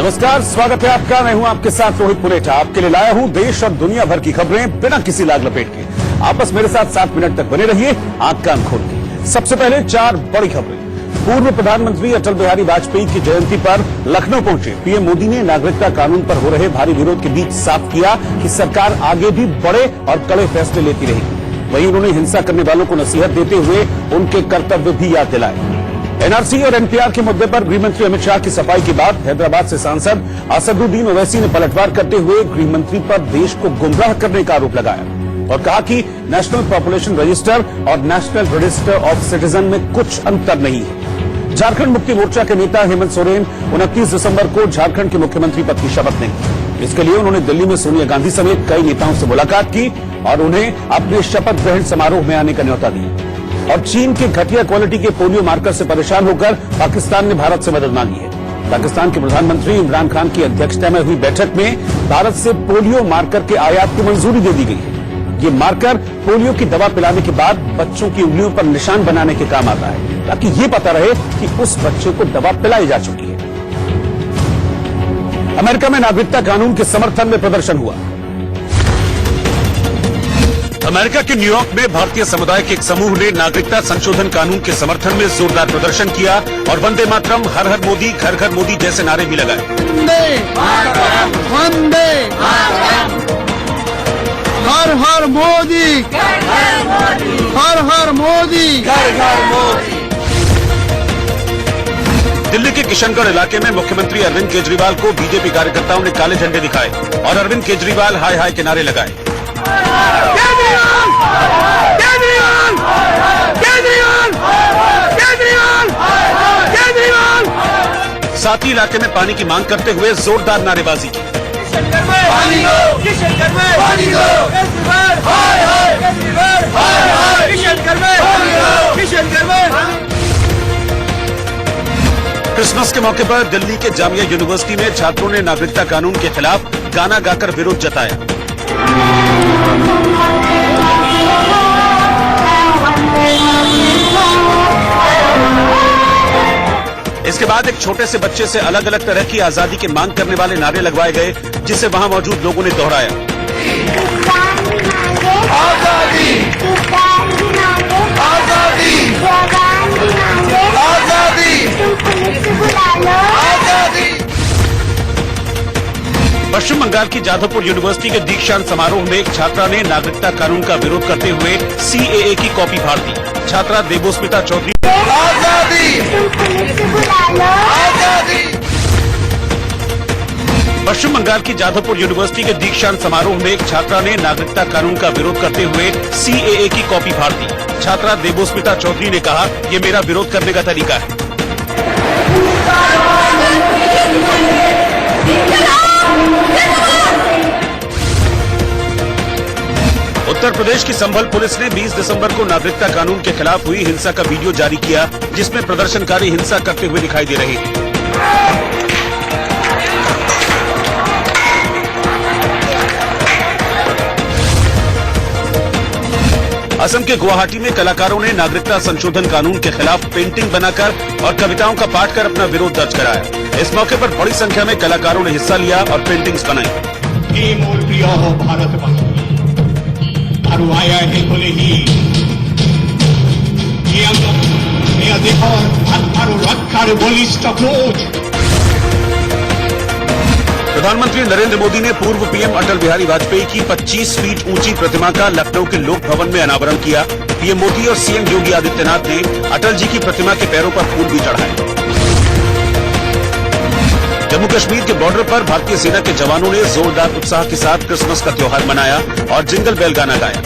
नमस्कार, स्वागत है आपका। मैं हूं आपके साथ रोहित पुनेठा। आपके लिए लाया हूं देश और दुनिया भर की खबरें बिना किसी लाग लपेट के। आप बस मेरे साथ 7 मिनट तक बने रहिए, आंख कान खोल के। सबसे पहले 4 बड़ी खबरें। पूर्व प्रधानमंत्री अटल बिहारी वाजपेयी की जयंती पर लखनऊ पहुंचे पीएम मोदी ने नागरिकता कानून पर हो रहे भारी विरोध के बीच साफ किया कि सरकार आगे भी बड़े और कड़े फैसले लेती रहेगी। वहीं उन्होंने हिंसा करने वालों को नसीहत देते हुए उनके कर्तव्य भी याद दिलाए। एनआरसी और एनपीआर के मुद्दे पर गृहमंत्री अमित शाह की सफाई के बाद हैदराबाद से सांसद असदुद्दीन ओवैसी ने पलटवार करते हुए गृहमंत्री पर देश को गुमराह करने का आरोप लगाया और कहा कि नेशनल पॉपुलेशन रजिस्टर और नेशनल रजिस्टर ऑफ सिटीजन में कुछ अंतर नहीं है। झारखंड मुक्ति मोर्चा के नेता हेमंत सोरेन 29 दिसंबर को झारखंड के मुख्यमंत्री पद की शपथ लेंगे। इसके लिए उन्होंने दिल्ली में सोनिया गांधी समेत कई नेताओं से मुलाकात की और उन्हें अपने शपथ ग्रहण समारोह में आने का न्यौता दिया। और चीन के घटिया क्वालिटी के पोलियो मार्कर से परेशान होकर पाकिस्तान ने भारत से मदद मांगी है। पाकिस्तान के प्रधानमंत्री इमरान खान की अध्यक्षता में हुई बैठक में भारत से पोलियो मार्कर के आयात को मंजूरी दे दी गई है। ये मार्कर पोलियो की दवा पिलाने के बाद बच्चों की उंगलियों पर निशान बनाने के काम आता है, ताकि ये पता रहे कि उस बच्चे को दवा पिलाई जा चुकी है। अमेरिका में नागरिकता कानून के समर्थन में प्रदर्शन हुआ। अमेरिका के न्यूयॉर्क में भारतीय समुदाय के एक समूह ने नागरिकता संशोधन कानून के समर्थन में जोरदार प्रदर्शन किया और वंदे मातरम, हर हर मोदी, घर घर मोदी जैसे नारे भी लगाए। वंदे मातरम, वंदे मातरम, हर हर मोदी, हर हर मोदी, घर घर मोदी। दिल्ली के किशनगढ़ इलाके में मुख्यमंत्री अरविंद केजरीवाल को बीजेपी कार्यकर्ताओं ने काले झंडे दिखाए और अरविंद केजरीवाल हाय हाय के नारे लगाए। साथ ही इलाके में पानी की मांग करते हुए जोरदार नारेबाजी की। क्रिसमस के मौके पर दिल्ली के जामिया यूनिवर्सिटी में छात्रों ने नागरिकता कानून के खिलाफ गाना गाकर विरोध जताया। इसके बाद एक छोटे से बच्चे से अलग अलग तरह की आजादी की मांग करने वाले नारे लगवाए गए, जिसे वहां मौजूद लोगों ने दोहराया। आजादी, आजादी, आजादी। पश्चिम बंगाल की जादवपुर यूनिवर्सिटी के दीक्षांत समारोह में एक छात्रा ने नागरिकता कानून का विरोध करते हुए सीएए की कॉपी फाड़ दी। छात्रा देवोस्मिता चौधरी आजादी, आजादी। पश्चिम बंगाल की जादवपुर यूनिवर्सिटी के दीक्षांत समारोह में एक छात्रा ने नागरिकता कानून का विरोध करते हुए सीएए की कॉपी फाड़ दी। छात्रा देवोस्मिता चौधरी ने कहा, ये मेरा विरोध करने का तरीका है। उत्तर प्रदेश की संभल पुलिस ने 20 दिसंबर को नागरिकता कानून के खिलाफ हुई हिंसा का वीडियो जारी किया, जिसमें प्रदर्शनकारी हिंसा करते हुए दिखाई दे रहे हैं। असम के गुवाहाटी में कलाकारों ने नागरिकता संशोधन कानून के खिलाफ पेंटिंग बनाकर और कविताओं का पाठ कर अपना विरोध दर्ज कराया। इस मौके पर बड़ी संख्या में कलाकारों ने हिस्सा लिया और पेंटिंग्स बनाई। भारत আৰু আয়া সেইফালেহি এয়া দেশৰ আৰু ৰক্ষাৰ বলিষ্ঠ ফৌজ। प्रधानमंत्री नरेंद्र मोदी ने पूर्व पीएम अटल बिहारी वाजपेयी की 25 फीट ऊंची प्रतिमा का लखनऊ के लोक भवन में अनावरण किया। पीएम मोदी और सीएम योगी आदित्यनाथ ने अटल जी की प्रतिमा के पैरों पर फूल भी चढ़ाए। जम्मू कश्मीर के बॉर्डर पर भारतीय सेना के जवानों ने जोरदार उत्साह के साथ क्रिसमस का त्योहार मनाया और जिंगल बेल गाना गाया।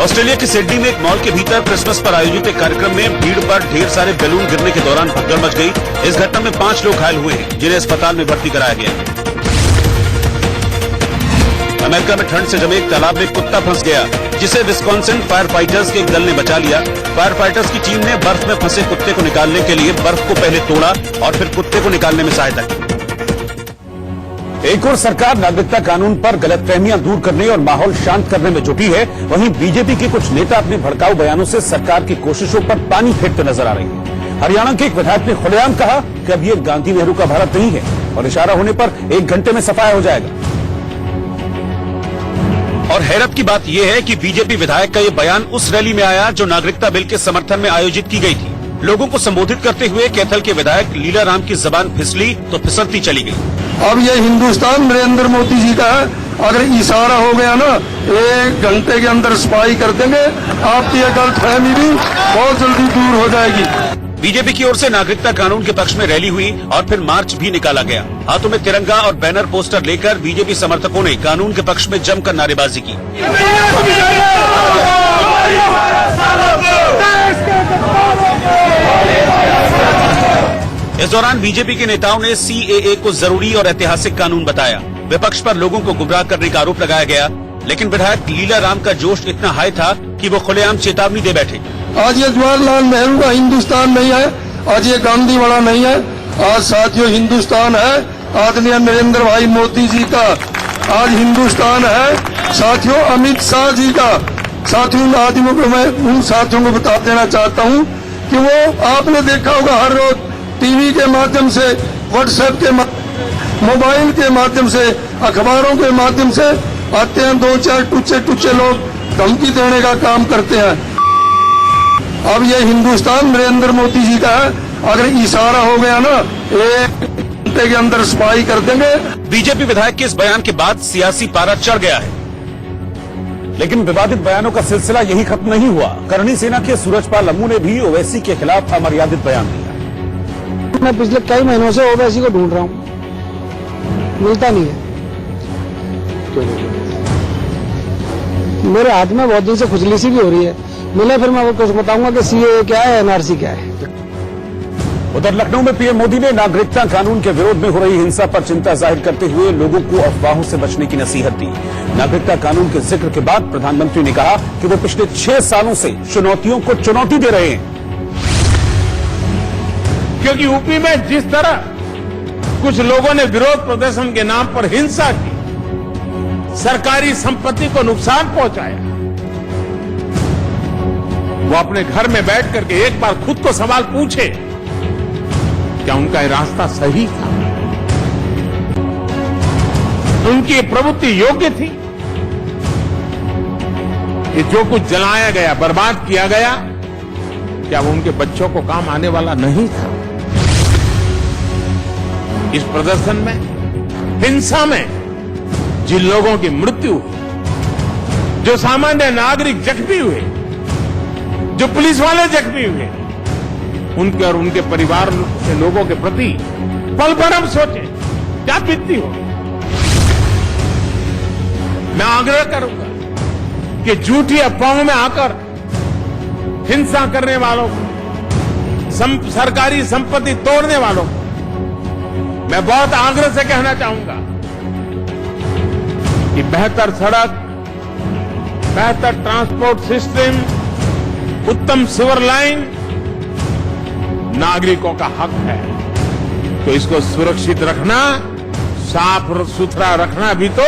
ऑस्ट्रेलिया की सिडनी में एक मॉल के भीतर क्रिसमस पर आयोजित एक कार्यक्रम में भीड़ पर ढेर सारे बैलून गिरने के दौरान भगदड़ मच गई। इस घटना में 5 लोग घायल हुए हैं, जिन्हें अस्पताल में भर्ती कराया गया। अमेरिका में ठंड से जमे एक तालाब में कुत्ता फंस गया, जिसे विस्कॉन्सिन फायर फाइटर्स के एक दल ने बचा लिया। फायर फाइटर्स की टीम ने बर्फ में फंसे कुत्ते को निकालने के लिए बर्फ को पहले तोड़ा और फिर कुत्ते को निकालने में सहायता की। एक और सरकार नागरिकता कानून पर गलतफहमियां दूर करने और माहौल शांत करने में जुटी है, वहीं बीजेपी के कुछ नेता अपने भड़काऊ बयानों से सरकार की कोशिशों पर पानी फेरते नजर आ रहे हैं। हरियाणा के एक विधायक ने खुलेआम कहा कि अब ये गांधी नेहरू का भारत नहीं है और इशारा होने पर 1 घंटे में सफाया हो जाएगा। और हैरत की बात यह है कि बीजेपी विधायक का ये बयान उस रैली में आया जो नागरिकता बिल के समर्थन में आयोजित की गई थी। लोगों को संबोधित करते हुए कैथल के विधायक लीला राम की जबान फिसली तो फिसलती चली गई। अब ये हिंदुस्तान नरेंद्र मोदी जी का है, अगर इशारा हो गया ना 1 घंटे के अंदर सफाई कर देंगे, आपकी ये गलतफहमी भी बहुत जल्दी दूर हो जाएगी। बीजेपी की ओर से नागरिकता कानून के पक्ष में रैली हुई और फिर मार्च भी निकाला गया। हाथों में तिरंगा और बैनर पोस्टर लेकर बीजेपी समर्थकों ने कानून के पक्ष में जमकर नारेबाजी की। इस दौरान बीजेपी के नेताओं ने CAA को जरूरी और ऐतिहासिक कानून बताया। विपक्ष पर लोगों को गुमराह करने का आरोप लगाया गया, लेकिन विधायक लीला राम का जोश इतना हाई था कि वो खुलेआम चेतावनी दे बैठे। आज ये जवाहरलाल नेहरू का हिंदुस्तान नहीं है, आज ये गांधी वाला नहीं है, आज साथियों हिंदुस्तान है आदरणीय नरेंद्र भाई मोदी जी का। आज हिंदुस्तान है साथियों अमित शाह जी का। साथियों आदमियों को मैं उन साथियों को बता देना चाहता हूँ कि वो आपने देखा होगा हर रोज टीवी के माध्यम से, व्हाट्सएप के मोबाइल के माध्यम से, अखबारों के माध्यम से आते हैं, 2-4 टुच्चे लोग धमकी देने का काम करते हैं। अब ये हिंदुस्तान नरेंद्र मोदी जी का है, अगर इशारा हो गया ना 1 घंटे के अंदर सफाई कर देंगे। बीजेपी विधायक के इस बयान के बाद सियासी पारा चढ़ गया है, लेकिन विवादित बयानों का सिलसिला यही खत्म नहीं हुआ। करणी सेना के सूरजपाल अम्मू ने भी ओवैसी के खिलाफ अमर्यादित बयान दिया। मैं पिछले कई महीनों से ओवैसी को ढूंढ रहा हूँ, मिलता नहीं है। मेरे हाथ में बहुत दिन से खुजली सी भी हो रही है, मिले फिर मैं कुछ बताऊंगा कि CAA क्या है, NRC क्या है। उधर लखनऊ में पीएम मोदी ने नागरिकता कानून के विरोध में हो रही हिंसा पर चिंता जाहिर करते हुए लोगों को अफवाहों से बचने की नसीहत दी। नागरिकता कानून के जिक्र के बाद प्रधानमंत्री ने कहा कि वो पिछले 6 सालों से चुनौतियों को चुनौती दे रहे हैं, क्योंकि यूपी में जिस तरह कुछ लोगों ने विरोध प्रदर्शन के नाम पर हिंसा की, सरकारी संपत्ति को नुकसान पहुंचाया, वो अपने घर में बैठ करके एक बार खुद को सवाल पूछे, क्या उनका ये रास्ता सही था? उनकी प्रवृत्ति योग्य थी? ये जो कुछ जलाया गया, बर्बाद किया गया, क्या वो उनके बच्चों को काम आने वाला नहीं था? इस प्रदर्शन में, हिंसा में जिन लोगों की मृत्यु हुई, जो सामान्य नागरिक जख्मी हुए, जो पुलिस वाले जख्मी हुए, उनके और उनके परिवार के लोगों के प्रति पल भर हम सोचे क्या बीतती हो। मैं आग्रह करूंगा कि झूठी अफवाहों में आकर हिंसा करने वालों को, सरकारी संपत्ति तोड़ने वालों को मैं बहुत आग्रह से कहना चाहूंगा कि बेहतर सड़क, बेहतर ट्रांसपोर्ट सिस्टम, उत्तम सीवर लाइन नागरिकों का हक है, तो इसको सुरक्षित रखना, साफ सुथरा रखना भी तो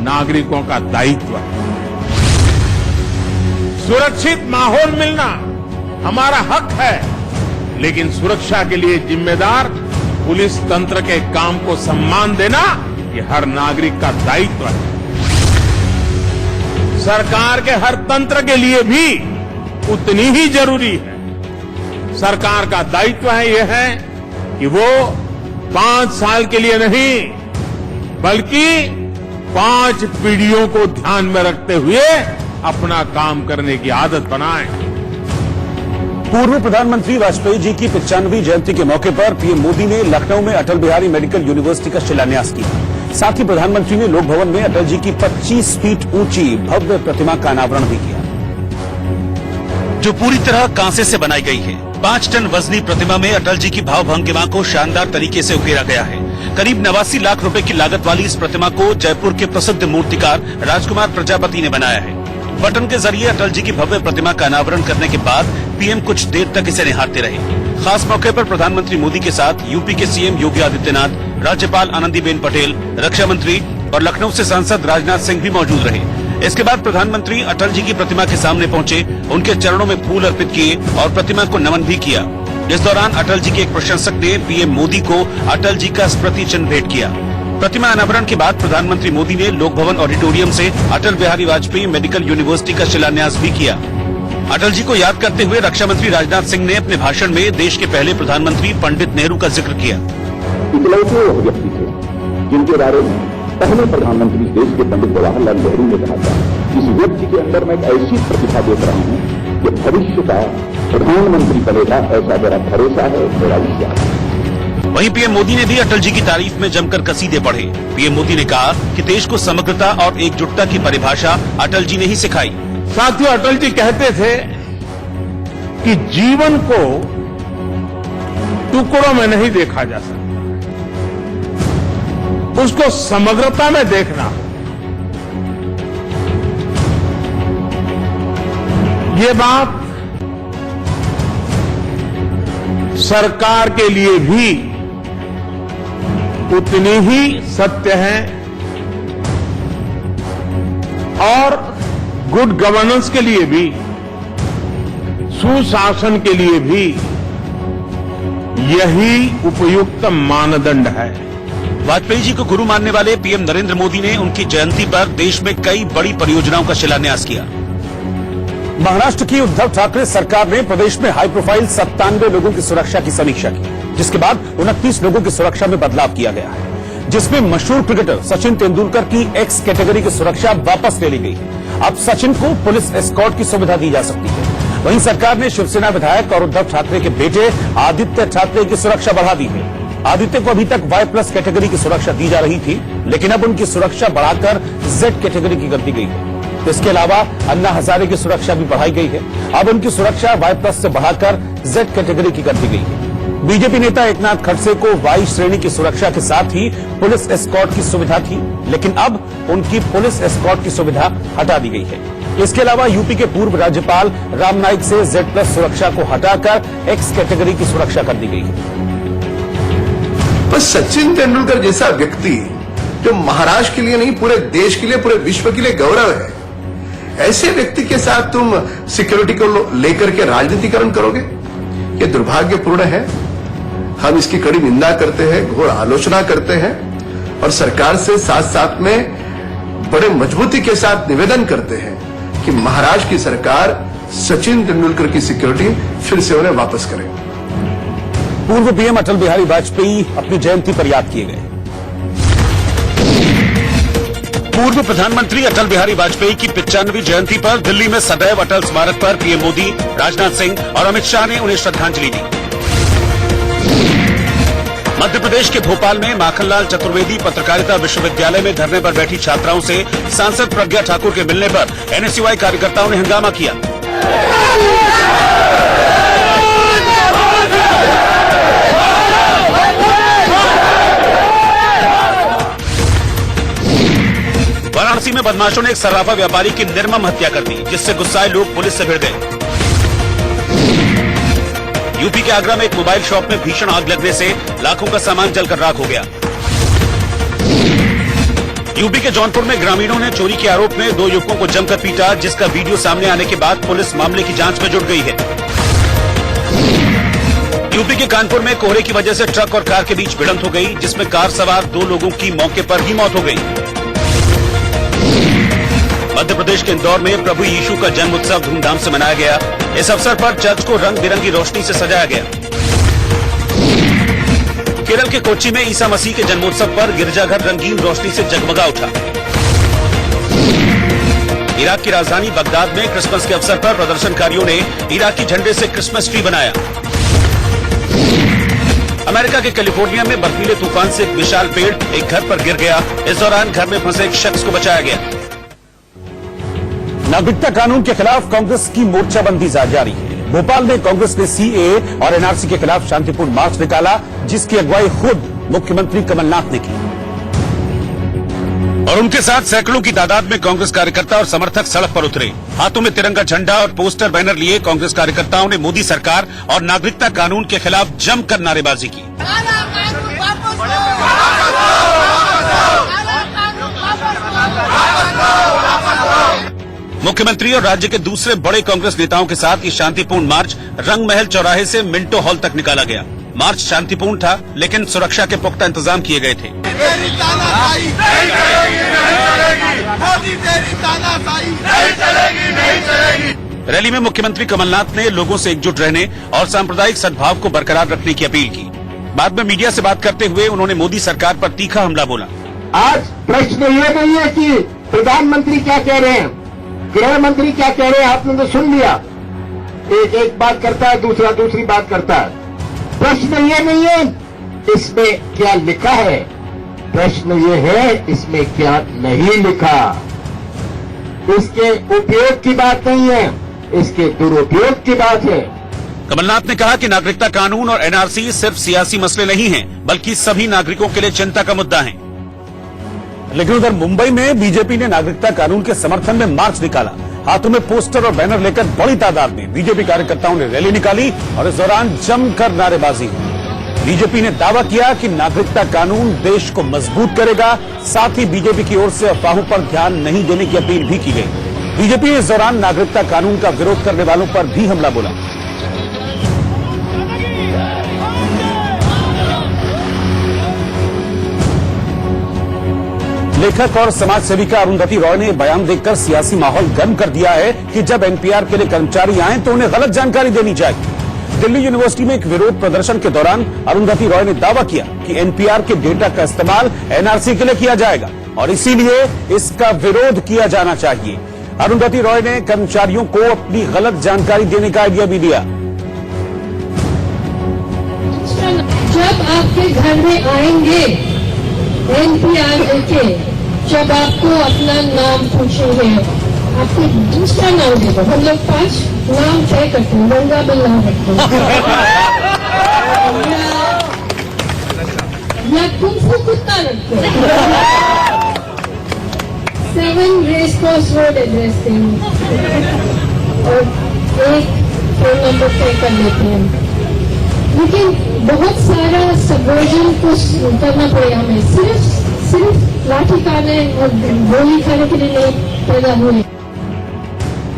नागरिकों का दायित्व है। सुरक्षित माहौल मिलना हमारा हक है, लेकिन सुरक्षा के लिए जिम्मेदार पुलिस तंत्र के काम को सम्मान देना ये हर नागरिक का दायित्व है। सरकार के हर तंत्र के लिए भी उतनी ही जरूरी है। सरकार का दायित्व है यह है कि वो 5 साल के लिए नहीं, बल्कि 5 पीढ़ियों को ध्यान में रखते हुए अपना काम करने की आदत बनाएं। पूर्व प्रधानमंत्री वाजपेयी जी की 95वीं जयंती के मौके पर पीएम मोदी ने लखनऊ में अटल बिहारी मेडिकल यूनिवर्सिटी का शिलान्यास किया। साथ ही प्रधानमंत्री ने लोक भवन में अटल जी की 25 फीट ऊंची भव्य प्रतिमा का अनावरण भी किया, जो पूरी तरह कांसे से बनाई गई है। 5 टन वजनी प्रतिमा में अटल जी की भावभंगिमा को शानदार तरीके से उकेरा गया है। करीब 89 लाख रुपए की लागत वाली इस प्रतिमा को जयपुर के प्रसिद्ध मूर्तिकार राजकुमार प्रजापति ने बनाया है। बटन के जरिए अटल जी की भव्य प्रतिमा का अनावरण करने के बाद पीएम कुछ देर तक इसे निहारते रहे। खास मौके पर प्रधानमंत्री मोदी के साथ यूपी के सीएम योगी आदित्यनाथ, राज्यपाल आनंदीबेन पटेल, रक्षा मंत्री और लखनऊ से सांसद राजनाथ सिंह भी मौजूद रहे। इसके बाद प्रधानमंत्री अटल जी की प्रतिमा के सामने पहुंचे, उनके चरणों में फूल अर्पित किए और प्रतिमा को नमन भी किया। इस दौरान अटल जी के एक प्रशंसक ने पीएम मोदी को अटल जी का स्मृति चिन्ह भेंट किया। प्रतिमा अनावरण के बाद प्रधानमंत्री मोदी ने लोक भवन ऑडिटोरियम से अटल बिहारी वाजपेयी मेडिकल यूनिवर्सिटी का शिलान्यास भी किया। अटल जी को याद करते हुए रक्षा मंत्री राजनाथ सिंह ने अपने भाषण में देश के पहले प्रधानमंत्री पंडित नेहरू का जिक्र किया। इकलौते वो व्यक्ति थे जिनके बारे में पहले प्रधानमंत्री देश के पंडित जवाहरलाल नेहरू ने कहा था, इस व्यक्ति के अंदर मैं एक ऐसी प्रतिभा देख रहा हूं कि भविष्य का प्रधानमंत्री बनेगा, ऐसा मेरा भरोसा है, मेरा विश्वास है। वहीं पीएम मोदी ने भी अटल जी की तारीफ में जमकर कसीदे पढ़े। पीएम मोदी ने कहा कि देश को समग्रता और एकजुटता की परिभाषा अटल जी ने ही सिखाई। साथियों, अटल जी कहते थे कि जीवन को टुकड़ों में नहीं देखा जा सकता, उसको समग्रता में देखना। ये बात सरकार के लिए भी उतनी ही सत्य है और गुड गवर्नेंस के लिए भी, सुशासन के लिए भी यही उपयुक्त मानदंड है। वाजपेयी जी को गुरु मानने वाले पीएम नरेंद्र मोदी ने उनकी जयंती पर देश में कई बड़ी परियोजनाओं का शिलान्यास किया। महाराष्ट्र की उद्धव ठाकरे सरकार ने प्रदेश में हाई प्रोफाइल 97 लोगों की सुरक्षा की समीक्षा की, जिसके बाद 29 लोगों की सुरक्षा में बदलाव किया गया है, जिसमें मशहूर क्रिकेटर सचिन तेंदुलकर की एक्स कैटेगरी की सुरक्षा वापस ले ली गई। अब सचिन को पुलिस एस्कॉर्ट की सुविधा दी जा सकती है। वहीं सरकार ने शिवसेना विधायक और उद्धव ठाकरे के बेटे आदित्य ठाकरे की सुरक्षा बढ़ा दी है। आदित्य को अभी तक Y+ कैटेगरी की सुरक्षा दी जा रही थी, लेकिन अब उनकी सुरक्षा बढ़ाकर Z कैटेगरी की कर दी गई है। इसके अलावा अन्ना हजारे की सुरक्षा भी बढ़ाई गई है। अब उनकी सुरक्षा Y+ से बढ़ाकर Z कैटेगरी की कर दी गई है। बीजेपी नेता एकनाथ खड़से को Y श्रेणी की सुरक्षा के साथ ही पुलिस एस्कॉर्ट की सुविधा थी, लेकिन अब उनकी पुलिस एस्कॉर्ट की सुविधा हटा दी गई है। इसके अलावा यूपी के पूर्व राज्यपाल राम नाईक से Z+ सुरक्षा को हटाकर X कैटेगरी की सुरक्षा कर दी गई है। पर सचिन तेंदुलकर जैसा व्यक्ति जो महाराष्ट्र के लिए नहीं, पूरे देश के लिए, पूरे विश्व के लिए गौरव है, ऐसे व्यक्ति के साथ तुम सिक्योरिटी को लेकर के राजनीतिकरण करोगे? ये दुर्भाग्यपूर्ण है। हम इसकी कड़ी निंदा करते हैं, घोर आलोचना करते हैं और सरकार से साथ साथ में बड़े मजबूती के साथ निवेदन करते हैं कि महाराष्ट्र की सरकार सचिन तेंदुलकर की सिक्योरिटी फिर से उन्हें वापस करे। पूर्व पीएम अटल बिहारी वाजपेयी अपनी जयंती पर याद किए गए। पूर्व प्रधानमंत्री अटल बिहारी वाजपेयी की 95वीं जयंती पर दिल्ली में सदैव अटल स्मारक पर पीएम मोदी, राजनाथ सिंह और अमित शाह ने उन्हें श्रद्धांजलि दी। मध्य प्रदेश के भोपाल में माखनलाल चतुर्वेदी पत्रकारिता विश्वविद्यालय में धरने पर बैठी छात्राओं से सांसद प्रज्ञा ठाकुर के मिलने पर NSUI कार्यकर्ताओं ने हंगामा किया। वाराणसी में बदमाशों ने एक सर्राफा व्यापारी की निर्मम हत्या कर दी, जिससे गुस्साए लोग पुलिस से भिड़ गए। यूपी के आगरा में एक मोबाइल शॉप में भीषण आग लगने से लाखों का सामान जलकर राख हो गया। यूपी के जौनपुर में ग्रामीणों ने चोरी के आरोप में 2 युवकों को जमकर पीटा, जिसका वीडियो सामने आने के बाद पुलिस मामले की जांच में जुट गई है। यूपी के कानपुर में कोहरे की वजह से ट्रक और कार के बीच भिड़ंत हो गई, जिसमें कार सवार 2 लोगों की मौके पर ही मौत हो गई। मध्य प्रदेश के इंदौर में प्रभु यीशु का जन्म उत्सव धूमधाम से मनाया गया। इस अवसर पर चर्च को रंग बिरंगी रोशनी से सजाया गया। केरल के कोच्चि में ईसा मसीह के जन्मोत्सव पर गिरजाघर रंगीन रोशनी से जगमगा उठा। इराक की राजधानी बगदाद में क्रिसमस के अवसर पर प्रदर्शनकारियों ने इराकी झंडे से क्रिसमस ट्री बनाया। अमेरिका के कैलिफोर्निया में बर्फीले तूफान से एक विशाल पेड़ एक घर पर गिर गया। इस दौरान घर में फंसे एक शख्स को बचाया गया। नागरिकता कानून के खिलाफ कांग्रेस की मोर्चाबंदी जारी है। भोपाल में कांग्रेस ने CAA और NRC के खिलाफ शांतिपूर्ण मार्च निकाला, जिसकी अगुवाई खुद मुख्यमंत्री कमलनाथ ने की। और उनके साथ सैकड़ों की तादाद में कांग्रेस कार्यकर्ता और समर्थक सड़क पर उतरे। हाथों में तिरंगा झंडा और पोस्टर बैनर लिए कांग्रेस कार्यकर्ताओं ने मोदी सरकार और नागरिकता कानून के खिलाफ जमकर नारेबाजी की। मुख्यमंत्री और राज्य के दूसरे बड़े कांग्रेस नेताओं के साथ ये शांतिपूर्ण मार्च रंगमहल चौराहे से मिंटो हॉल तक निकाला गया। मार्च शांतिपूर्ण था, लेकिन सुरक्षा के पुख्ता इंतजाम किए गए थे। रैली में मुख्यमंत्री कमलनाथ ने लोगों से एकजुट रहने और सांप्रदायिक सद्भाव को बरकरार रखने की अपील की। बाद में मीडिया से बात करते हुए उन्होंने मोदी सरकार पर तीखा हमला बोला। आज प्रश्न ये नहीं है कि प्रधानमंत्री क्या कह रहे हैं, गृह मंत्री क्या कह रहे हैं, आपने तो सुन लिया। एक बात करता है, दूसरा दूसरी बात करता है। प्रश्न ये नहीं है इसमें क्या लिखा है, प्रश्न ये है इसमें क्या नहीं लिखा। इसके उपयोग की बात नहीं है, इसके दुरुपयोग की बात है। कमलनाथ ने कहा कि नागरिकता कानून और एनआरसी सिर्फ सियासी मसले नहीं हैं, बल्कि सभी नागरिकों के लिए चिंता का मुद्दा है। लेकिन उधर मुंबई में बीजेपी ने नागरिकता कानून के समर्थन में मार्च निकाला। हाथों में पोस्टर और बैनर लेकर बड़ी तादाद में बीजेपी कार्यकर्ताओं ने रैली निकाली और इस दौरान जमकर नारेबाजी हुई। बीजेपी ने दावा किया कि नागरिकता कानून देश को मजबूत करेगा। साथ ही बीजेपी की ओर से अफवाहों पर ध्यान नहीं देने की अपील भी की गई। बीजेपी ने इस दौरान नागरिकता कानून का विरोध करने वालों पर भी हमला बोला। लेखक और समाज सेविका अरुंधति रॉय ने बयान देकर सियासी माहौल गर्म कर दिया है कि जब एनपीआर के लिए कर्मचारी आए तो उन्हें गलत जानकारी देनी चाहिए। दिल्ली यूनिवर्सिटी में एक विरोध प्रदर्शन के दौरान अरुंधति रॉय ने दावा किया कि एनपीआर के डेटा का इस्तेमाल एनआरसी के लिए किया जाएगा और इसीलिए इसका विरोध किया जाना चाहिए। अरुंधति रॉय ने कर्मचारियों को अपनी गलत जानकारी देने का आइडिया भी दिया। जब आपके घर में आएंगे एनपीआर के, जब आपको अपना नाम पूछेंगे, आपको दूसरा नाम देगा। हम लोग 5 नाम तय करते हैं, रंगा बिल्ला रखते हैं या कुंफू कुत्ता रखते हैं, 7 रेस कोर्स रोड एड्रेस देंगे और 1 फोन नंबर तय कर लेते हैं। लेकिन बहुत सारा सबवर्जन को करना पड़ेगा। हमें सिर्फ लाठी खाने और गोली खाने के लिए नहीं पैदा हुए।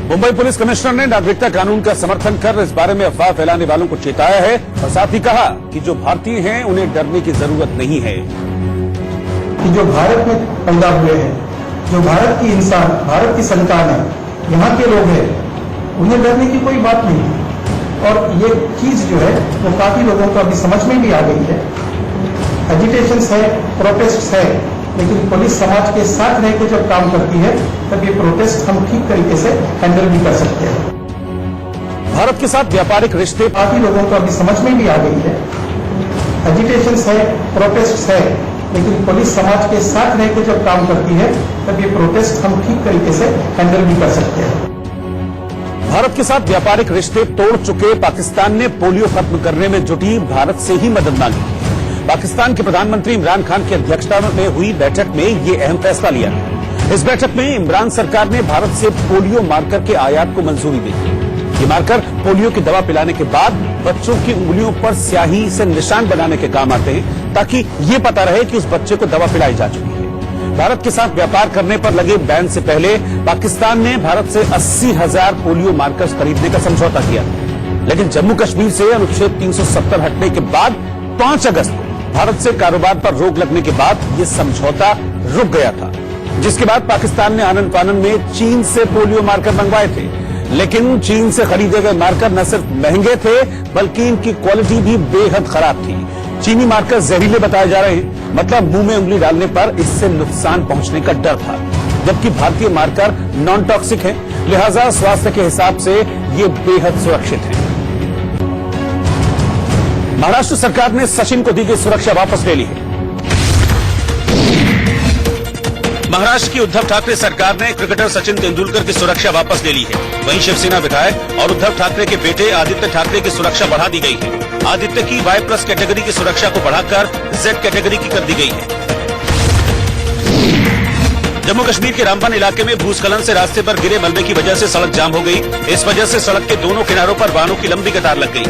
मुंबई पुलिस कमिश्नर ने नागरिकता कानून का समर्थन कर इस बारे में अफवाह फैलाने वालों को चेताया है और साथ ही कहा कि जो भारतीय हैं उन्हें डरने की जरूरत नहीं है। कि जो भारत में पैदा हुए हैं, जो भारत की इंसान, भारत की संतान है, यहाँ के लोग हैं, उन्हें डरने की कोई बात नहीं। और ये चीज जो है वो काफी लोगों को अभी समझ में भी आ गई है। एजिटेशंस है, प्रोटेस्ट है, लेकिन पुलिस समाज के साथ रह के जब काम करती है तब ये प्रोटेस्ट हम ठीक तरीके से हैंडल भी कर सकते हैं। भारत के साथ व्यापारिक रिश्ते काफी लोगों को अभी समझ में भी आ गई है। एजिटेशंस है, प्रोटेस्ट है, लेकिन पुलिस समाज के साथ रह के जब काम करती है तब ये प्रोटेस्ट हम ठीक तरीके से हैंडल भी कर सकते हैं। भारत के साथ व्यापारिक रिश्ते तोड़ चुके पाकिस्तान ने पोलियो खत्म करने में जुटी भारत से ही मदद मांगी। पाकिस्तान के प्रधानमंत्री इमरान खान की अध्यक्षता में हुई बैठक में ये अहम फैसला लिया गया। इस बैठक में इमरान सरकार ने भारत से पोलियो मार्कर के आयात को मंजूरी दी। ये मार्कर पोलियो की दवा पिलाने के बाद बच्चों की उंगलियों पर स्याही से निशान बनाने के काम आते हैं ताकि ये पता रहे कि उस बच्चे को दवा पिलाई जा चुकी है। भारत के साथ व्यापार करने पर लगे बैन से पहले पाकिस्तान ने भारत से 80,000 पोलियो मार्कर्स खरीदने का समझौता किया, लेकिन जम्मू कश्मीर से अनुच्छेद 370 हटने के बाद 5 अगस्त को भारत से कारोबार पर रोक लगने के बाद ये समझौता रुक गया था, जिसके बाद पाकिस्तान ने आनन फानन में चीन से पोलियो मार्कर मंगवाए थे। लेकिन चीन से खरीदे गए मार्कर न सिर्फ महंगे थे बल्कि इनकी क्वालिटी भी बेहद खराब थी। चीनी मार्कर जहरीले बताए जा रहे हैं, मतलब मुंह में उंगली डालने पर इससे नुकसान पहुंचने का डर था, जबकि भारतीय मार्कर नॉन टॉक्सिक है, लिहाजा स्वास्थ्य के हिसाब से ये बेहद सुरक्षित है। महाराष्ट्र सरकार ने सचिन को दी गई सुरक्षा वापस ले ली है। महाराष्ट्र की उद्धव ठाकरे सरकार ने क्रिकेटर सचिन तेंदुलकर की सुरक्षा वापस ले ली है। वहीं शिवसेना विधायक और उद्धव ठाकरे के बेटे आदित्य ठाकरे की सुरक्षा बढ़ा दी गई है। आदित्य की Y+ कैटेगरी की सुरक्षा को बढ़ाकर Z कैटेगरी की कर दी गई है। जम्मू कश्मीर के रामबन इलाके में भूस्खलन से रास्ते पर गिरे मलबे की वजह से सड़क जाम हो गई। इस वजह से सड़क के दोनों किनारों पर वाहनों की लंबी कतार लग गई।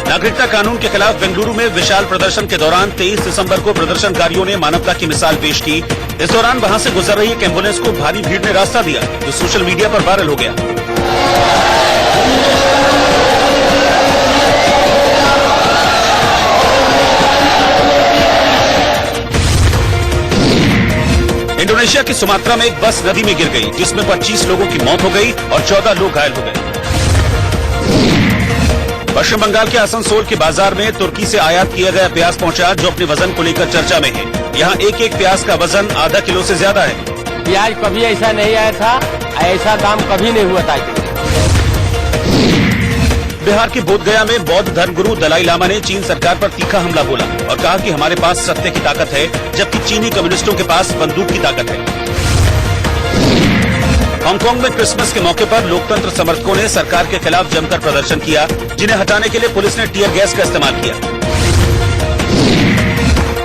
नागरिकता कानून के खिलाफ बेंगलुरु में विशाल प्रदर्शन के दौरान 23 दिसंबर को प्रदर्शनकारियों ने मानवता की मिसाल पेश की। इस दौरान वहां से गुजर रही एक एम्बुलेंस को भारी भीड़ ने रास्ता दिया, जो सोशल मीडिया पर वायरल हो गया। इंडोनेशिया की सुमात्रा में एक बस नदी में गिर गई, जिसमें 25 लोगों की मौत हो गई और 14 लोग घायल हो गए। पश्चिम बंगाल के आसनसोल के बाजार में तुर्की से आयात किया गया प्याज पहुंचा, जो अपने वजन को लेकर चर्चा में है। यहाँ एक एक प्याज का वजन आधा किलो से ज्यादा है। प्याज कभी ऐसा नहीं आया था, ऐसा दाम कभी नहीं हुआ था। बिहार के बोधगया में बौद्ध धर्मगुरु दलाई लामा ने चीन सरकार पर तीखा हमला बोला और कहा कि हमारे पास सत्य की ताकत है, जबकि चीनी कम्युनिस्टों के पास बंदूक की ताकत है। हांगकांग में क्रिसमस के मौके पर लोकतंत्र समर्थकों ने सरकार के खिलाफ जमकर प्रदर्शन किया, जिन्हें हटाने के लिए पुलिस ने टीयर गैस का इस्तेमाल किया।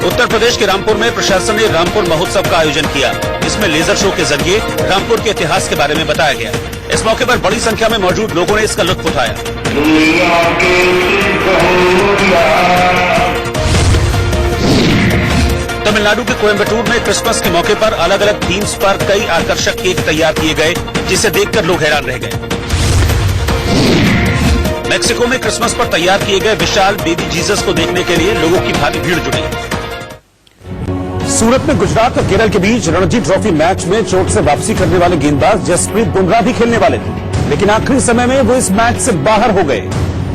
उत्तर प्रदेश के रामपुर में प्रशासन ने रामपुर महोत्सव का आयोजन किया। इसमें लेजर शो के जरिए रामपुर के इतिहास के बारे में बताया गया। इस मौके पर बड़ी संख्या में मौजूद लोगों ने इसका लुत्फ उठाया। तमिलनाडु के कोयम्बटूर में क्रिसमस के मौके पर अलग अलग थीम्स पर कई आकर्षक केक तैयार किए गए, जिसे देखकर लोग हैरान रह गए। मेक्सिको में क्रिसमस पर तैयार किए गए विशाल बेबी जीसस को देखने के लिए लोगों की भारी भीड़ जुटी। सूरत में गुजरात और केरल के बीच रणजी ट्रॉफी मैच में चोट से वापसी करने वाले गेंदबाज जसप्रीत बुमराह भी खेलने वाले थे, लेकिन आखिरी समय में वो इस मैच से बाहर हो गए,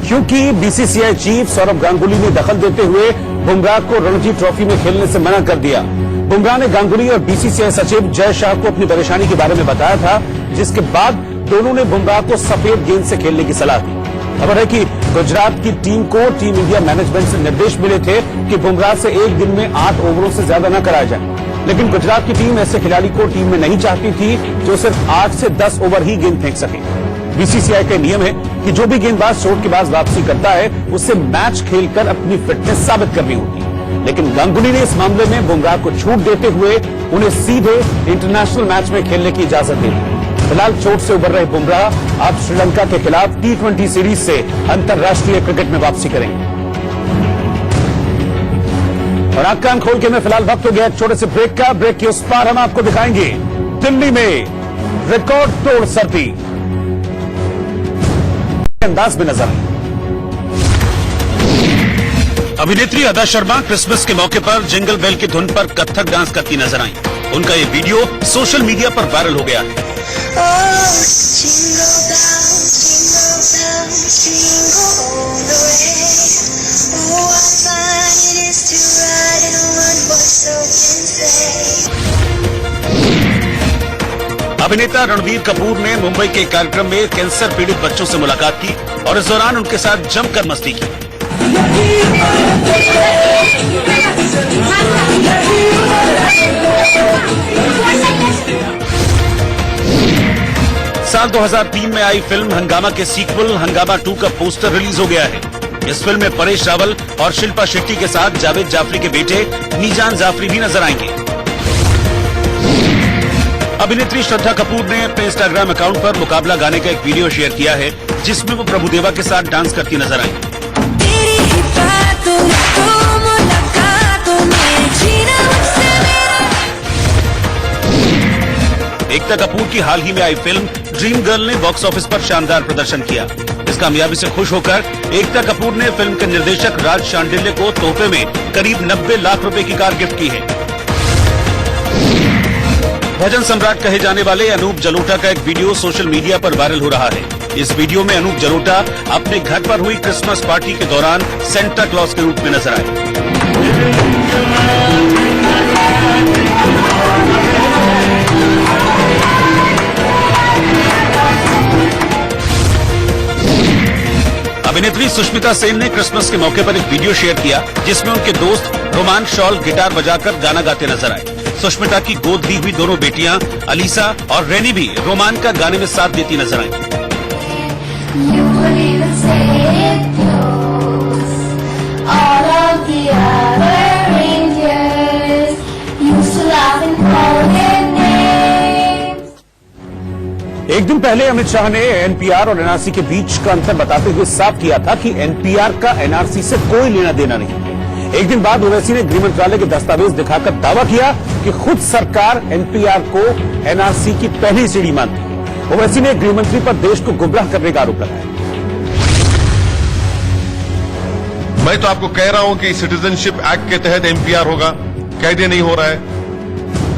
क्योंकि बीसीसीआई चीफ सौरभ गांगुली ने दखल देते हुए बुमराह को रणजी ट्रॉफी में खेलने से मना कर दिया। बुमराह ने गांगुली और बीसीसीआई सचिव जय शाह को अपनी परेशानी के बारे में बताया था, जिसके बाद दोनों ने बुमराह को सफेद गेंद से खेलने की सलाह दी। खबर है कि गुजरात की टीम को टीम इंडिया मैनेजमेंट से निर्देश मिले थे कि बुमराह से एक दिन में 8 ओवरों से ज्यादा न कराया जाए, लेकिन गुजरात की टीम ऐसे खिलाड़ी को टीम में नहीं चाहती थी जो सिर्फ 8 से 10 ओवर ही गेंद फेंक सके। बीसीसीआई का नियम है कि जो भी गेंदबाज चोट के बाद वापसी करता है, उसे मैच खेलकर अपनी फिटनेस साबित करनी होती है, लेकिन गांगुली ने इस मामले में बुमराह को छूट देते हुए उन्हें सीधे इंटरनेशनल मैच में खेलने की इजाजत दे दी। फिलहाल चोट से उबर रहे बुमराह अब श्रीलंका के खिलाफ T20 सीरीज से अंतर्राष्ट्रीय क्रिकेट में वापसी करेंगे। और आंख कान खोल के मैं फिलहाल वक्त हो गया छोटे से ब्रेक का। ब्रेक के उस पार हम आपको दिखाएंगे दिल्ली में रिकॉर्ड तोड़ सर्दी अंदाज में नजर। अभिनेत्री अदा शर्मा क्रिसमस के मौके पर जिंगल बेल की धुन पर कथक डांस करती नजर आई। उनका ये वीडियो सोशल मीडिया पर वायरल हो गया है। अभिनेता रणबीर कपूर ने मुंबई के कार्यक्रम में कैंसर पीड़ित बच्चों से मुलाकात की और इस दौरान उनके साथ जमकर मस्ती की। साल 2003 में आई फिल्म हंगामा के सीक्वल हंगामा 2 का पोस्टर रिलीज हो गया है। इस फिल्म में परेश रावल और शिल्पा शेट्टी के साथ जावेद जाफरी के बेटे मीजान जाफरी भी नजर आएंगे। अभिनेत्री श्रद्धा कपूर ने अपने इंस्टाग्राम अकाउंट पर मुकाबला गाने का एक वीडियो शेयर किया है, जिसमें वो प्रभुदेवा के साथ डांस करती नजर आई। एकता कपूर की हाल ही में आई फिल्म ड्रीम गर्ल ने बॉक्स ऑफिस पर शानदार प्रदर्शन किया। इस कामयाबी से खुश होकर एकता कपूर ने फिल्म के निर्देशक राज शांडिल्य को तोहफे में करीब 90 लाख रुपए की कार गिफ्ट की है। भजन सम्राट कहे जाने वाले अनूप जलोटा का एक वीडियो सोशल मीडिया पर वायरल हो रहा है। इस वीडियो में अनूप जलोटा अपने घर पर हुई क्रिसमस पार्टी के दौरान सेंटा क्लॉज के रूप में नजर आए। अभिनेत्री सुष्मिता सेन ने क्रिसमस के मौके पर एक वीडियो शेयर किया, जिसमें उनके दोस्त रोमान शॉल गिटार बजाकर गाना गाते नजर आए। सुष्मिता की गोद ली हुई दोनों बेटियां अलीसा और रेनी भी रोमान का गाने में साथ देती नजर आई। All of the other reindeers used to laugh एक दिन पहले अमित शाह ने एनपीआर और एनआरसी के बीच का अंतर बताते हुए साफ किया था कि एनपीआर का एनआरसी से कोई लेना देना नहीं। एक दिन बाद ओवैसी ने गृह मंत्रालय के दस्तावेज दिखाकर दावा किया कि खुद सरकार एनपीआर को एनआरसी की पहली सीढ़ी मानती है। ओवैसी ने गृह मंत्री पर देश को गुमराह करने का आरोप लगाया। मैं तो आपको कह रहा हूं कि सिटीजनशिप एक्ट के तहत एनपीआर होगा, कैदे नहीं हो रहा है।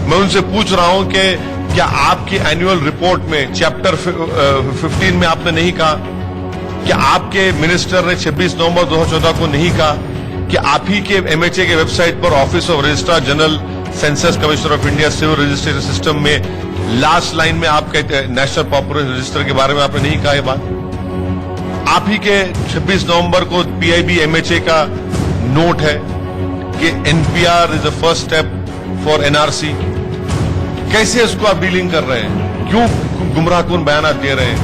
मैं उनसे पूछ रहा हूं कि क्या आपकी एनुअल रिपोर्ट में चैप्टर 15 में आपने नहीं कहा, क्या आपके मिनिस्टर ने 26 नवंबर 2014 को नहीं कहा कि आप ही के एमएचए के वेबसाइट पर office of registrar general census commissioner of India civil registration system में लास्ट लाइन में आप कहते हैं नेशनल पॉपुलेशन रजिस्टर के बारे में आपने नहीं कहा ये बात। आप ही के 26 नवंबर को पीआईबी एमएचए का नोट है कि NPR is the first step for NRC. कैसे इसको आप डीलिंग कर रहे हैं? क्यों गुमराहकुन बयान दे रहे हैं?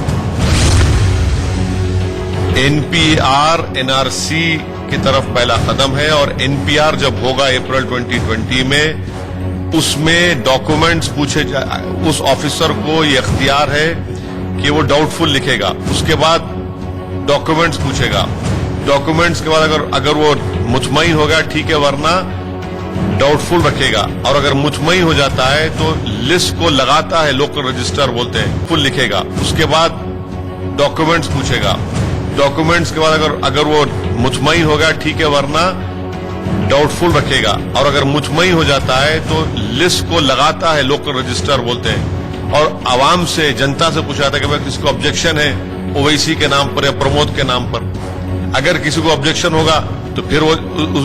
एनपीआर एनआरसी की तरफ पहला कदम है और एनपीआर जब होगा अप्रैल 2020 में, उसमें डॉक्यूमेंट्स पूछे उस ऑफिसर को ये इख्तियार है कि वो डाउटफुल लिखेगा, उसके बाद डॉक्यूमेंट्स पूछेगा, डॉक्यूमेंट्स के बाद अगर वो मुतमईन हो गया ठीक है, वरना डाउटफुल रखेगा, और अगर मुतमईन हो जाता है तो लिस्ट को लगाता है, लोकल रजिस्टर बोलते हैं, फुल लिखेगा, उसके बाद डॉक्यूमेंट्स पूछेगा, डॉक्यूमेंट्स के बाद अगर वो मुतमईन हो गया ठीक है, वरना डाउटफुल रखेगा, और अगर मुतमईन हो जाता है तो लिस्ट को लगाता है, लोकल रजिस्टर बोलते हैं, और आवाम से जनता से पूछा जाता है कि भाई किसको ऑब्जेक्शन है ओवैसी के नाम पर या प्रमोद के नाम पर। अगर किसी को ऑब्जेक्शन होगा तो फिर वो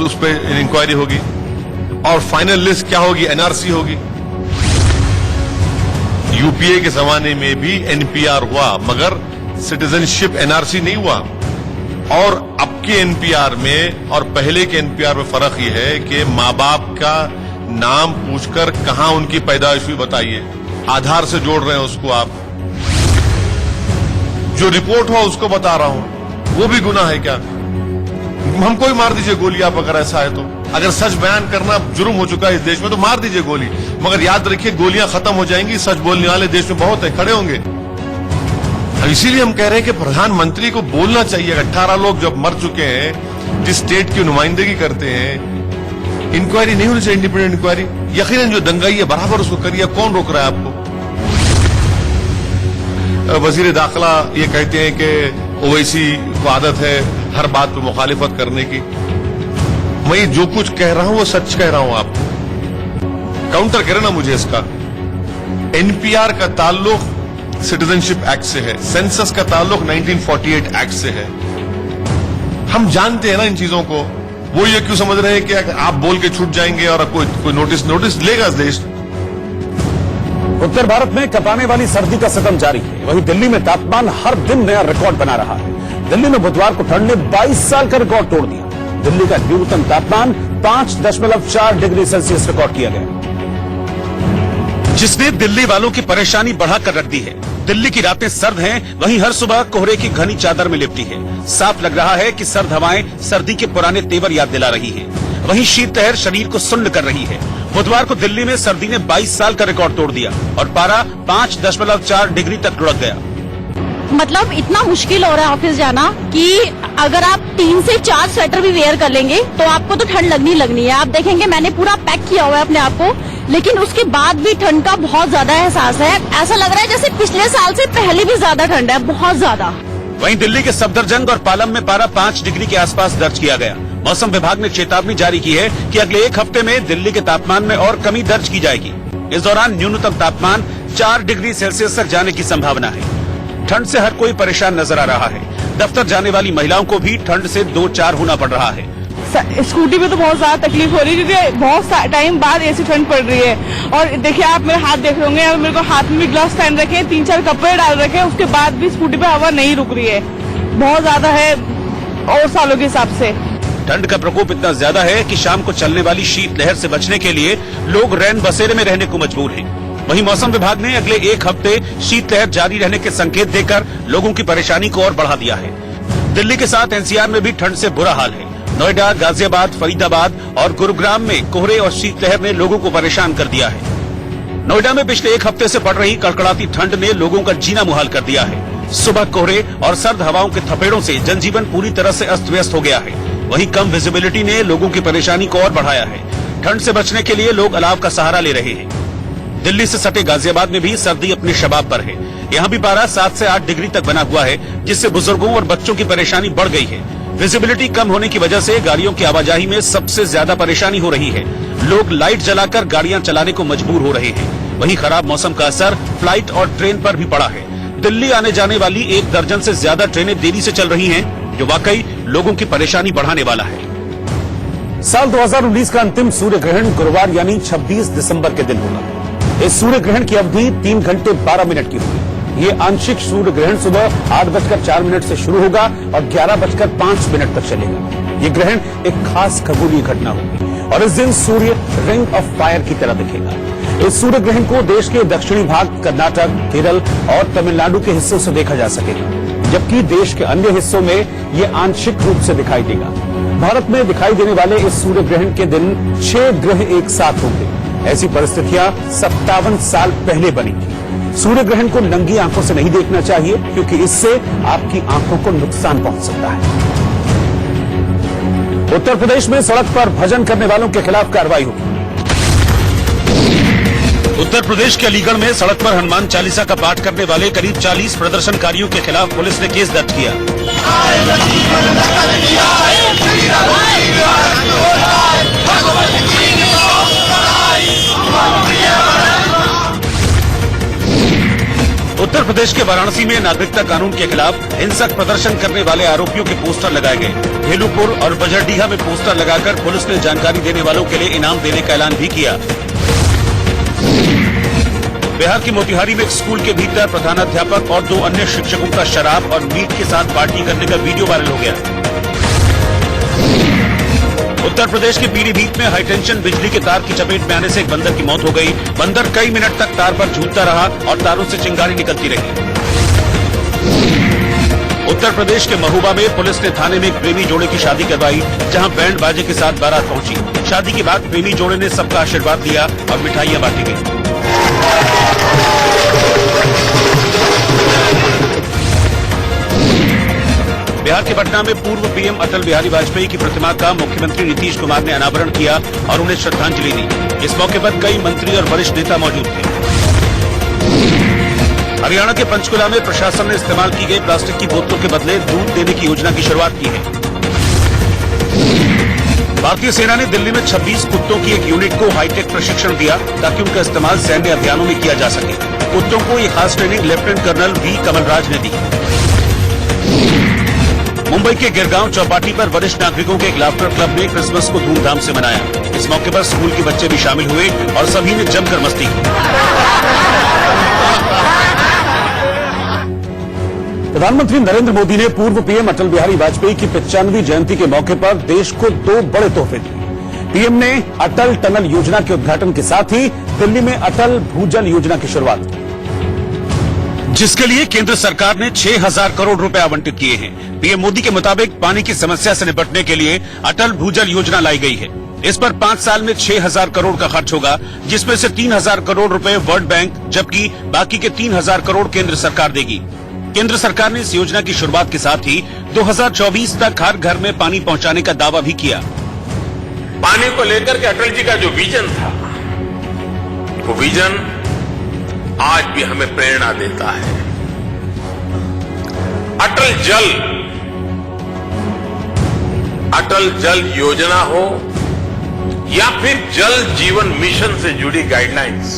उस पर इंक्वायरी होगी और फाइनल लिस्ट क्या होगी? एनआरसी होगी। यूपीए के जमाने में भी एनपीआर हुआ मगर सिटीजनशिप एनआरसी नहीं हुआ। और अब के एनपीआर में और पहले के एनपीआर में फर्क यह है कि माँ बाप का नाम पूछकर कहां उनकी पैदाइश हुई बताइए, आधार से जोड़ रहे हैं उसको आप। जो रिपोर्ट हुआ उसको बता रहा हूं, वो भी गुनाह है क्या? हमको ही मार दीजिए गोली आप, अगर ऐसा है तो। अगर सच बयान करना जुर्म हो चुका है इस देश में तो मार दीजिए गोली, मगर याद रखिए गोलियां खत्म हो जाएंगी, सच बोलने वाले देश में बहुत है, खड़े होंगे। इसीलिए हम कह रहे हैं कि प्रधानमंत्री को बोलना चाहिए। 18 लोग जब मर चुके हैं, जिस स्टेट की नुमाइंदगी करते हैं, इंक्वायरी नहीं होनी चाहिए, इंडिपेंडेंट इंक्वायरी। यकीनन जो दंगाई है बराबर उसको करिए, कौन रोक रहा है आपको? वजीर दाखिला ये कहते हैं कि ओवैसी को आदत है हर बात पे मुखालिफत करने की। मैं जो कुछ कह रहा हूं वो सच कह रहा हूं, आप काउंटर करें ना मुझे इसका। एनपीआर का ताल्लुक सिटीजनशिप एक्ट से है, सेंसस का ताल्लुक 1948 एक्ट से है। हम जानते हैं ना इन चीजों को। वो ये क्यों समझ रहे हैं कि आप बोल के छूट जाएंगे और कोई नोटिस लेगा देश? उत्तर भारत में कपाने वाली सर्दी का सितम जारी है। वहीं दिल्ली में तापमान हर दिन नया रिकॉर्ड बना रहा है। दिल्ली में बुधवार को ठंड ने 22 साल का रिकॉर्ड तोड़ दिया। दिल्ली का न्यूनतम तापमान 5.4 डिग्री सेल्सियस रिकॉर्ड किया गया, जिसने दिल्ली वालों की परेशानी बढ़ाकर रख दी है। दिल्ली की रातें सर्द हैं, वहीं हर सुबह कोहरे की घनी चादर में लिपटी है। साफ लग रहा है कि सर्द हवाएं सर्दी के पुराने तेवर याद दिला रही हैं। वहीं शीतलहर शरीर को सुन्न कर रही है। बुधवार को दिल्ली में सर्दी ने 22 साल का रिकॉर्ड तोड़ दिया और पारा 5.4 डिग्री तक लुढ़क गया। मतलब इतना मुश्किल हो रहा है ऑफिस जाना कि अगर आप 3 से 4 स्वेटर भी वेयर कर लेंगे तो आपको तो ठंड लगनी है। आप देखेंगे मैंने पूरा पैक किया हुआ है अपने आप को, लेकिन उसके बाद भी ठंड का बहुत ज्यादा एहसास है। ऐसा लग रहा है जैसे पिछले साल से पहले भी ज्यादा ठंड है, बहुत ज्यादा। वहीं दिल्ली के सफदरजंग और पालम में पारा 5 डिग्री के आसपास दर्ज किया गया। मौसम विभाग ने चेतावनी जारी की है कि अगले एक हफ्ते में दिल्ली के तापमान में और कमी दर्ज की जाएगी। इस दौरान न्यूनतम तापमान 4 डिग्री सेल्सियस तक जाने की संभावना है। ठंड से हर कोई परेशान नजर आ रहा है। दफ्तर जाने वाली महिलाओं को भी ठंड से 2-4 होना पड़ रहा है। स्कूटी में तो बहुत ज्यादा तकलीफ हो रही है क्योंकि बहुत टाइम बाद ऐसी ठंड पड़ रही है। और देखिए आप मेरे हाथ देख रहे होंगे, मेरे को हाथ में भी ग्लव्स पहन रखे हैं, 3-4 कपड़े डाल रखे हैं, उसके बाद भी स्कूटी पे हवा नहीं रुक रही है। बहुत ज्यादा है और सालों के हिसाब से। ठंड का प्रकोप इतना ज्यादा है कि शाम को चलने वाली शीतलहर से बचने के लिए लोग रैन बसेरे में रहने को मजबूर हैं। वहीं मौसम विभाग ने अगले एक हफ्ते शीतलहर जारी रहने के संकेत देकर लोगों की परेशानी को और बढ़ा दिया है। दिल्ली के साथ एनसीआर में भी ठंड से बुरा हाल है। नोएडा, गाजियाबाद, फरीदाबाद और गुरुग्राम में कोहरे और शीतलहर ने लोगों को परेशान कर दिया है। नोएडा में पिछले एक हफ्ते से पड़ रही कड़कड़ाती ठंड ने लोगों का जीना मुहाल कर दिया है। सुबह कोहरे और सर्द हवाओं के थपेड़ों से जनजीवन पूरी तरह से अस्त व्यस्त हो गया है। वहीं कम विजिबिलिटी ने लोगों की परेशानी को और बढ़ाया है। ठंड से बचने के लिए लोग अलाव का सहारा ले रहे हैं। दिल्ली से सटे गाजियाबाद में भी सर्दी अपने शबाब पर है। यहाँ भी पारा 7 से 8 डिग्री तक बना हुआ है, जिससे बुजुर्गों और बच्चों की परेशानी बढ़ गई है। विजिबिलिटी कम होने की वजह से गाड़ियों की आवाजाही में सबसे ज्यादा परेशानी हो रही है। लोग लाइट जलाकर गाड़ियां चलाने को मजबूर हो रहे हैं। वहीं खराब मौसम का असर फ्लाइट और ट्रेन पर भी पड़ा है। दिल्ली आने जाने वाली 1 दर्जन से ज्यादा ट्रेनें देरी से चल रही हैं, जो वाकई लोगों की परेशानी बढ़ाने वाला है। साल 2019 का अंतिम सूर्य ग्रहण गुरुवार यानी 26 दिसंबर के दिन होगा। इस सूर्य ग्रहण की अवधि 3 घंटे 12 मिनट की होगी। ये आंशिक सूर्य ग्रहण सुबह 8:04 से शुरू होगा और 11:05 तक चलेगा। ये ग्रहण एक खास खगोलीय घटना होगी और इस दिन सूर्य रिंग ऑफ फायर की तरह दिखेगा। इस सूर्य ग्रहण को देश के दक्षिणी भाग कर्नाटक, केरल और तमिलनाडु के हिस्सों से देखा जा सकेगा, जबकि देश के अन्य हिस्सों में ये आंशिक रूप से दिखाई देगा। भारत में दिखाई देने वाले इस सूर्य ग्रहण के दिन 6 ग्रह एक साथ होंगे। ऐसी परिस्थितियां 57 साल पहले बनी थी। सूर्य ग्रहण को नंगी आंखों से नहीं देखना चाहिए, क्योंकि इससे आपकी आंखों को नुकसान पहुंच सकता है। उत्तर प्रदेश में सड़क पर भजन करने वालों के खिलाफ कार्रवाई होगी। उत्तर प्रदेश के अलीगढ़ में सड़क पर हनुमान चालीसा का पाठ करने वाले करीब 40 प्रदर्शनकारियों के खिलाफ पुलिस ने केस दर्ज किया। उत्तर प्रदेश के वाराणसी में नागरिकता कानून के खिलाफ हिंसक प्रदर्शन करने वाले आरोपियों के पोस्टर लगाए गए। भेलूपुर और बजरडीहा में पोस्टर लगाकर पुलिस ने जानकारी देने वालों के लिए इनाम देने का ऐलान भी किया। बिहार की मोतिहारी में एक स्कूल के भीतर प्रधानाध्यापक और 2 अन्य शिक्षकों का शराब और मीट के साथ पार्टी करने का वीडियो वायरल हो गया। उत्तर प्रदेश के पीलीभीत में हाईटेंशन बिजली के तार की चपेट में आने से एक बंदर की मौत हो गई। बंदर कई मिनट तक तार पर झूलता रहा और तारों से चिंगारी निकलती रही। उत्तर प्रदेश के महोबा में पुलिस ने थाने में एक प्रेमी जोड़े की शादी करवाई, जहां बैंड बाजे के साथ बारात पहुंची। शादी के बाद प्रेमी जोड़े ने सबका आशीर्वाद दिया और मिठाइयां बांटी गई। बिहार के पटना में पूर्व पीएम अटल बिहारी वाजपेयी की प्रतिमा का मुख्यमंत्री नीतीश कुमार ने अनावरण किया और उन्हें श्रद्धांजलि दी। इस मौके पर कई मंत्री और वरिष्ठ नेता मौजूद थे। हरियाणा के पंचकुला में प्रशासन ने इस्तेमाल की गई प्लास्टिक की बोतलों के बदले दूध देने की योजना की शुरुआत की है। भारतीय सेना ने दिल्ली में 26 कुत्तों की एक यूनिट को हाईटेक प्रशिक्षण दिया, ताकि उनका इस्तेमाल सैन्य अभियानों में किया जा सके। कुत्तों को ये खास training lieutenant colonel V Kamalraj ने दी। मुंबई के गिरगांव चौपाटी पर वरिष्ठ नागरिकों के एक लाफ्टर क्लब ने क्रिसमस को धूमधाम से मनाया। इस मौके पर स्कूल के बच्चे भी शामिल हुए और सभी ने जमकर मस्ती की। प्रधानमंत्री नरेंद्र मोदी ने पूर्व पीएम अटल बिहारी वाजपेयी की 95वीं जयंती के मौके पर देश को 2 बड़े तोहफे दिए। पीएम ने अटल टनल योजना के उद्घाटन के साथ ही दिल्ली में अटल भूजल योजना की शुरुआत की, जिसके लिए केंद्र सरकार ने 6,000 करोड़ रुपए आवंटित किए हैं। पीएम मोदी के मुताबिक पानी की समस्या से निपटने के लिए अटल भूजल योजना लाई गई है। इस पर 5 साल में 6,000 करोड़ का खर्च होगा, जिसमें से 3,000 करोड़ रुपए वर्ल्ड बैंक, जबकि बाकी के 3,000 करोड़ केंद्र सरकार देगी। केंद्र सरकार ने इस योजना की शुरुआत के साथ ही 2024 तक हर घर में पानी पहुंचाने का दावा भी किया। पानी को लेकर के अटल जी का जो विजन था, वो विजन आज भी हमें प्रेरणा देता है। अटल जल योजना हो या फिर जल जीवन मिशन से जुड़ी गाइडलाइंस,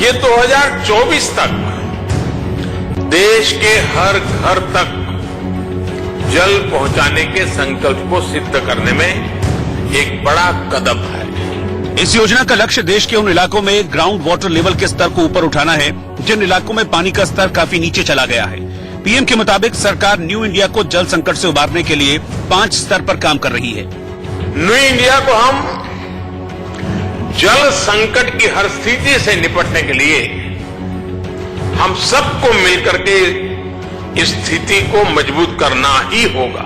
ये 2024 तक देश के हर घर तक जल पहुंचाने के संकल्प को सिद्ध करने में एक बड़ा कदम है। इस योजना का लक्ष्य देश के उन इलाकों में ग्राउंड वाटर लेवल के स्तर को ऊपर उठाना है, जिन इलाकों में पानी का स्तर काफी नीचे चला गया है। पीएम के मुताबिक सरकार न्यू इंडिया को जल संकट से उबारने के लिए 5 स्तर पर काम कर रही है। न्यू इंडिया को हम जल संकट की हर स्थिति से निपटने के लिए हम सबको मिलकर के इस स्थिति को मजबूत करना ही होगा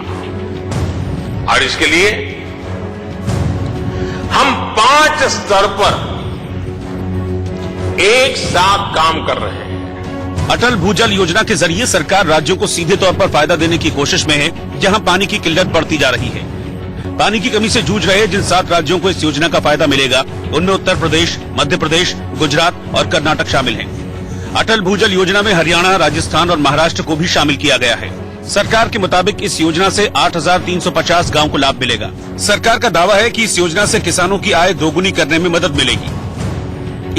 और इसके लिए हम 5 स्तर पर एक साथ काम कर रहे हैं। अटल भूजल योजना के जरिए सरकार राज्यों को सीधे तौर पर फायदा देने की कोशिश में है, जहां पानी की किल्लत बढ़ती जा रही है। पानी की कमी से जूझ रहे जिन 7 राज्यों को इस योजना का फायदा मिलेगा, उनमें उत्तर प्रदेश, मध्य प्रदेश, गुजरात और कर्नाटक शामिल हैं। अटल भूजल योजना में हरियाणा, राजस्थान और महाराष्ट्र को भी शामिल किया गया है। सरकार के मुताबिक इस योजना से 8,350 गांव को लाभ मिलेगा। सरकार का दावा है कि इस योजना से किसानों की आय दोगुनी करने में मदद मिलेगी।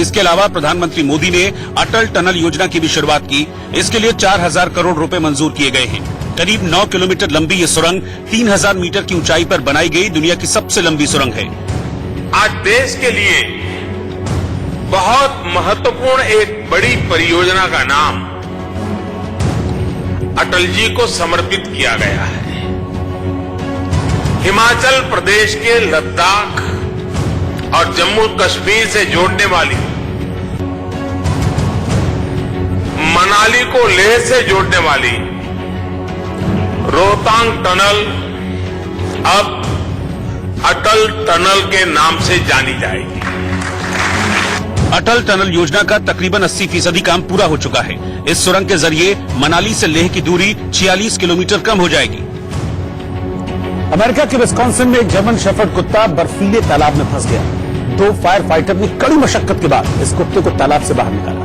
इसके अलावा प्रधानमंत्री मोदी ने अटल टनल योजना की भी शुरुआत की। इसके लिए 4,000 करोड़ रुपए मंजूर किए गए हैं। करीब 9 किलोमीटर लंबी ये सुरंग 3,000 मीटर की ऊंचाई पर बनाई गई दुनिया की सबसे लंबी सुरंग है। आज देश के लिए बहुत महत्वपूर्ण एक बड़ी परियोजना का नाम अटल जी को समर्पित किया गया है। हिमाचल प्रदेश के लद्दाख और जम्मू कश्मीर से जोड़ने वाली, मनाली को लेह से जोड़ने वाली रोहतांग टनल अब अटल टनल के नाम से जानी जाएगी। अटल टनल योजना का तकरीबन 80% काम पूरा हो चुका है। इस सुरंग के जरिए मनाली से लेह की दूरी 46 किलोमीटर कम हो जाएगी। अमेरिका के विस्कॉन्सिन में एक जर्मन शेफर्ड कुत्ता बर्फीले तालाब में फंस गया। 2 फायर फाइटर ने कड़ी मशक्कत के बाद इस कुत्ते को तालाब से बाहर निकाला।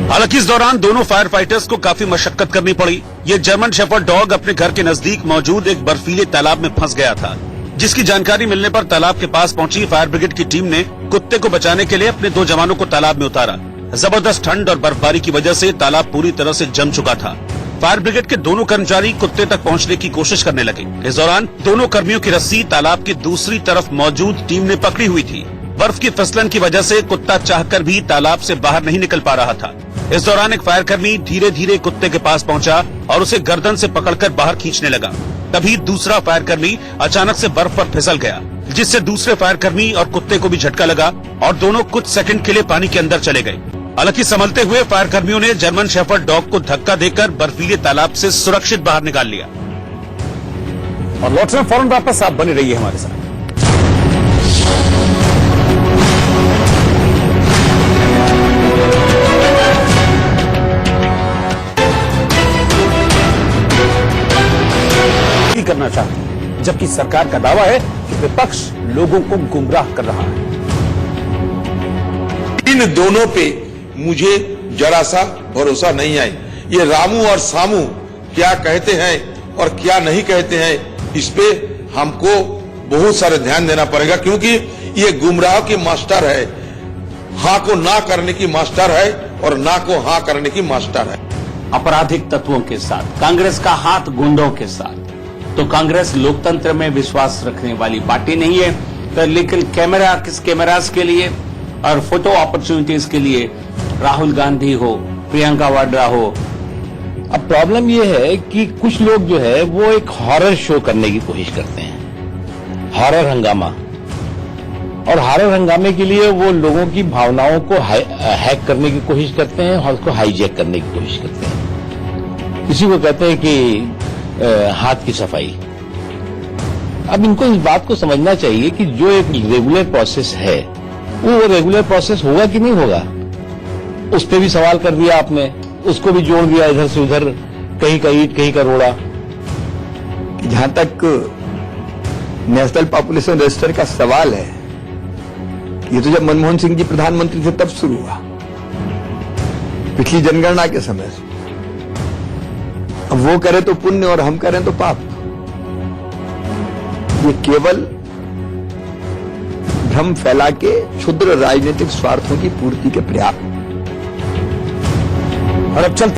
हालांकि इस दौरान दोनों फायर फाइटर्स को काफी मशक्कत करनी पड़ी। ये जर्मन शेफर्ड डॉग अपने घर के नजदीक मौजूद एक बर्फीले तालाब में फंस गया था, जिसकी जानकारी मिलने पर तालाब के पास पहुंची फायर ब्रिगेड की टीम ने कुत्ते को बचाने के लिए अपने 2 जवानों को तालाब में उतारा। जबरदस्त ठंड और बर्फबारी की वजह से तालाब पूरी तरह से जम चुका था। फायर ब्रिगेड के दोनों कर्मचारी कुत्ते तक पहुंचने की कोशिश करने लगे। इस दौरान दोनों कर्मियों की रस्सी तालाब की दूसरी तरफ मौजूद टीम ने पकड़ी हुई थी। बर्फ की फिसलन की वजह से कुत्ता चाहकर भी तालाब से बाहर नहीं निकल पा रहा था। इस दौरान एक फायर कर्मी धीरे धीरे कुत्ते के पास पहुंचा और उसे गर्दन से पकड़कर बाहर खींचने लगा। तभी दूसरा फायर कर्मी अचानक से बर्फ पर फिसल गया, जिससे दूसरे फायर कर्मी और कुत्ते को भी झटका लगा और दोनों कुछ सेकंड के लिए पानी के अंदर चले गए। हालांकि संभलते हुए फायर कर्मियों ने जर्मन शेफर्ड डॉग को धक्का देकर बर्फीले तालाब से सुरक्षित बाहर निकाल लिया। और लौटने फौरन वापस आप बने रहिए हमारे साथ। करना चाहती है, जबकि सरकार का दावा है कि विपक्ष लोगों को गुमराह कर रहा है। इन दोनों पे मुझे जरा सा भरोसा नहीं है। ये रामू और सामू क्या कहते हैं और क्या नहीं कहते हैं, इस पे हमको बहुत सारे ध्यान देना पड़ेगा, क्योंकि ये गुमराह की मास्टर है। हाँ को ना करने की मास्टर है और ना को हाँ करने की मास्टर है। आपराधिक तत्वों के साथ कांग्रेस का हाथ गुंडों के साथ, तो कांग्रेस लोकतंत्र में विश्वास रखने वाली पार्टी नहीं है। तो लेकिन कैमरास के लिए और फोटो अपॉर्चुनिटीज के लिए राहुल गांधी हो, प्रियंका वाड्रा हो। अब प्रॉब्लम ये है कि कुछ लोग जो है वो एक हॉरर शो करने की कोशिश करते हैं, हॉरर हंगामा, और हॉरर हंगामे के लिए वो लोगों की भावनाओं को हैक करने की कोशिश करते हैं और उसको हाईजैक करने की कोशिश करते हैं। किसी को कहते हैं कि हाथ की सफाई। अब इनको इस बात को समझना चाहिए कि जो एक रेगुलर प्रोसेस है वो रेगुलर प्रोसेस होगा कि नहीं होगा। उस पर भी सवाल कर दिया आपने, उसको भी जोड़ दिया इधर से उधर, कहीं का ईंट कहीं का रोड़ा। जहां तक नेशनल पॉपुलेशन रजिस्टर का सवाल है, ये तो जब मनमोहन सिंह जी प्रधानमंत्री थे तब शुरू हुआ, पिछली जनगणना के समय से। अब वो करे तो पुण्य और हम करें तो पाप। ये केवल भ्रम फैला के क्षुद्र राजनीतिक स्वार्थों की पूर्ति के प्रयास। और अब चलते